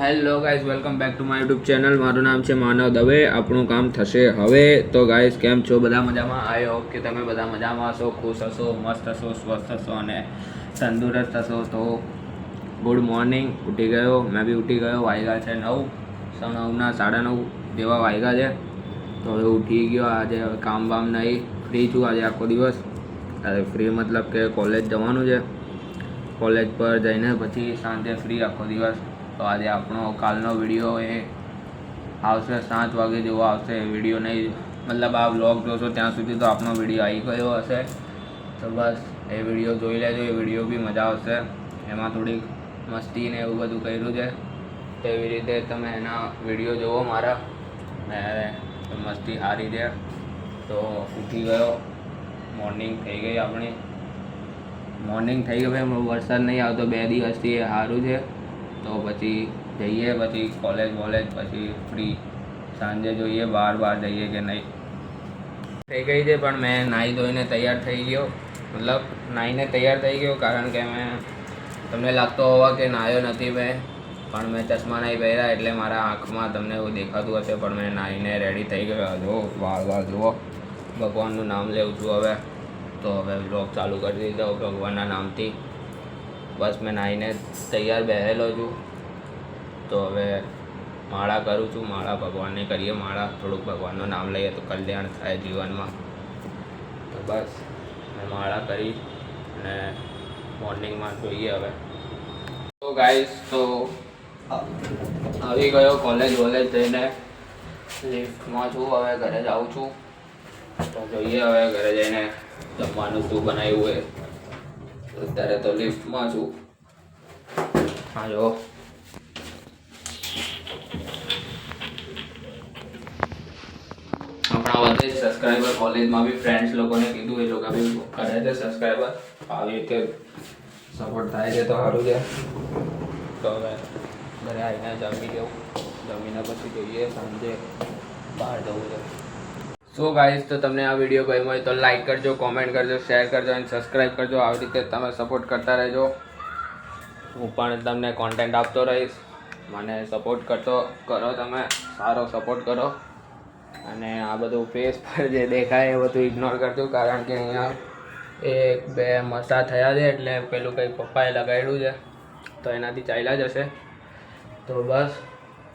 Hello guys, welcome back to my YouTube channel. મારું નામ છે માનવ દવે. આપણું કામ થશે હવે. તો ગાઈઝ, કેમ છો? બધા મજામાં? આઈ હોપ કે તમે બધા મજામાં હશો, ખુશ હશો, મસ્ત હશો, સ્વસ્થ હશો અને તંદુરસ્ત હશો. તો ગુડ મોર્નિંગ. ઉઠી ગયો, મેં બી ઉઠી ગયો. વાગ્યા છે 9, 9:30 જેવા વાગ્યા છે. તો હવે ઉઠી ગયો. આજે કામ વામ નહીં, ફ્રી છું આજે આખો દિવસ. ફ્રી મતલબ કે કોલેજ જવાનું છે. કોલેજ પર જઈને પછી સાંજે ફ્રી આખો દિવસ. તો આજે આપણો કાલનો વિડીયો એ આવશે 7 વાગે જેવો આવશે. વિડીયો નહીં મતલબ આ વ્લોગ જોશો ત્યાં સુધી તો આપણો વિડીયો આવી ગયો હશે. તો બસ એ વિડીયો જોઈ લેજો. એ વિડીયો બી મજા આવશે. એમાં થોડીક મસ્તી ને એવું બધું કર્યું છે. તો એવી રીતે તમે એના વિડીયો જુઓ મારા. ને મસ્તી સારી છે. તો ઉઠી ગયો, મોર્નિંગ થઈ ગઈ આપણી. મોર્નિંગ થઈ ગઈ ભાઈ. વરસાદ નહીં આવતો 2 દિવસથી, એ સારું છે. તો પછી જઈએ, પછી કોલેજ પછી ફ્રી. સાંજે જોઈએ બહાર જઈએ કે નહીં. થઈ ગઈ છે પણ મેં નાહી ધોઈને તૈયાર થઈ ગયો. મતલબ નાહીને તૈયાર થઈ ગયો કારણ કે મેં તમને લાગતો હોવા કે નાહ્યો નથી મેં, પણ મેં ચશ્મા નહીં પહેર્યા એટલે મારા આંખમાં તમને એવું દેખાતું હશે. પણ મેં નાહીને રેડી થઈ ગયો. જો વાળ જુઓ. ભગવાનનું નામ લેવું છું હવે. તો હવે વ્લોગ ચાલુ કરી દીધો ભગવાનના નામથી. બસ મેં નાહીને તૈયાર બેસેલો છું. તો હવે માળા કરું છું. માળા ભગવાનને કરીએ. માળા થોડુંક ભગવાનનું નામ લઈએ તો કલ્યાણ થાય જીવનમાં. તો બસ મેં માળા કરી અને મોર્નિંગમાં જોઈએ હવે. તો ગાઈસ, તો આવી ગયો કોલેજ જઈને. લિફ્ટમાં છું, હવે ઘરે જાઉં છું. તો જોઈએ હવે ઘરે જઈને જમવાનું શું બનાવ્યું હોય. અત્યારે તો લિફ્ટમાં છું. હા જો આપણા વધે સબસ્ક્રાઈબર. કોલેજમાં બી ફ્રેન્ડ્સ લોકોને કીધું, એ લોકો બી કરે છે સબસ્ક્રાઈબર. આવી રીતે સપોર્ટ થાય છે તો સારું છે. તો હવે ઘરે આવીને જમી લઉં. જમીને પછી જોઈએ સાંજે બહાર જવું છે. સો ગાઈઝ, તો તમને આ વિડીયો ગમ્યો હોય તો લાઈક કરજો, કોમેન્ટ કરજો, શેર કરજો અને સબસ્ક્રાઈબ કરજો. આવી રીતે તમે સપોર્ટ કરતા રહેજો. હું પણ તમને કોન્ટેન્ટ આપતો રહીશ. મને સપોર્ટ કરો તમે, સારો સપોર્ટ કરો. અને આ બધું ફેસ પર જે દેખાય એ બધું ઇગ્નોર કરજો કારણ કે અહીંયા 1-2 મસા થયા છે એટલે પેલું કંઈ પપ્પાએ લગાડ્યું છે તો એનાથી ચાલ્યા જશે. તો બસ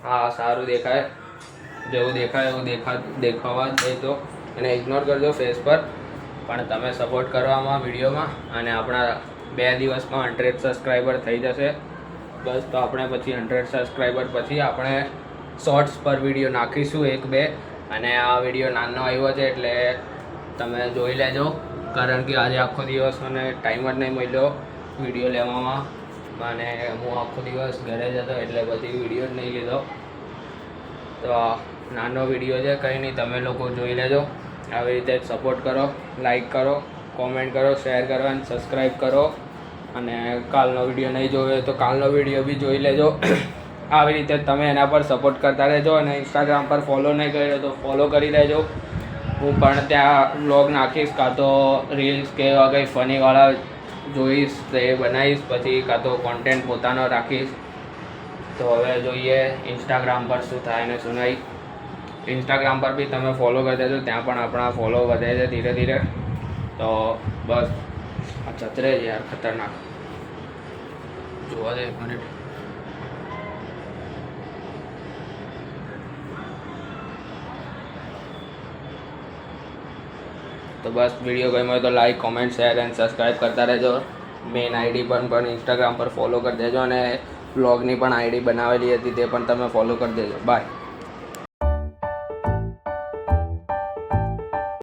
હા, સારું દેખાય, જેવું દેખાય એવું દેખાવા જ તો એને ઇગ્નોર કરજો ફેસ પર. પણ તમે સપોર્ટ કરવામાં વિડીયોમાં. અને આપણા 2 દિવસમાં 100 સબસ્ક્રાઈબર થઈ જશે. બસ તો આપણે પછી 100 સબસ્ક્રાઈબર પછી આપણે શોર્ટ્સ પર વિડીયો નાખીશું 1-2. અને આ વિડીયો નાનો આવ્યો છે એટલે તમે જોઈ લેજો કારણ કે આજે આખો દિવસ મને ટાઈમ જ નહીં મળ્યો વિડીયો લેવામાં. અને હું આખો દિવસ ઘરે જ હતો એટલે બધી વિડીયો જ નહીં લીધો. તો નાનો વિડીયો છે, કંઈ નહીં, તમે લોકો જોઈ લેજો. આવી રીતે સપોર્ટ કરો, લાઈક કરો, કોમેન્ટ કરો, શેર કરો અને સબસ્ક્રાઈબ કરો. અને કાલનો વિડીયો નહીં જોયો તો કાલનો વિડીયો બી જોઈ લેજો. આવી રીતે તમે એના પર સપોર્ટ કરતા રહેજો. અને ઇન્સ્ટાગ્રામ પર ફોલો નહીં કર્યો તો ફોલો કરી લેજો. હું પણ ત્યાં વ્લોગ નાખીશ, કાં તો રીલ્સ કે એવા કંઈ ફનીવાળા જોઈશ તો એ બનાવીશ. પછી કાં તો કોન્ટેન્ટ પોતાનો રાખીશ. તો હવે જોઈએ ઇન્સ્ટાગ્રામ પર શું થાય ને શું નહીં. ઇન્સ્ટાગ્રામ પર બી તમે ફોલો કરી દેજો, ત્યાં પણ આપણા ફોલો વધે છે ધીરે ધીરે. તો બસ આ છત્રે છે યાર, ખતરનાક. જોવા દે 1 મિનિટ. તો બસ વિડીયો ગમ્યો હોય તો like, comment, share and subscribe કરતા રહેજો. મેઇન આઈડી પણ ઇન્સ્ટાગ્રામ પર ફોલો કરી દેજો. અને બ્લોગની પણ આઈડી બનાવેલી હતી તે પણ તમે ફોલો કરી દેજો. બાય.